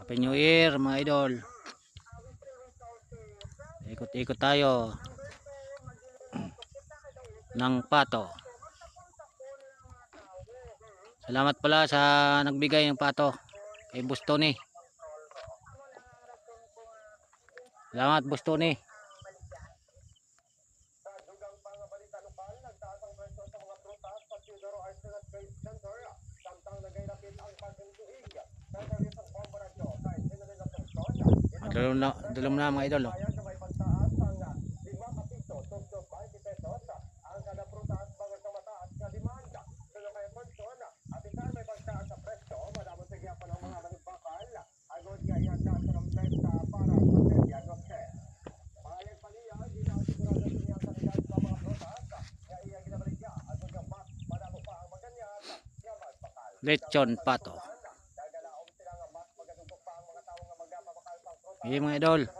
Happy New Year mga idol. Ikot-ikot tayo ng pato. Salamat pala sa nagbigay ng pato kay Bustoni. Salamat Bustoni. Dalom na mga idol. Lechon pato. Mga idol.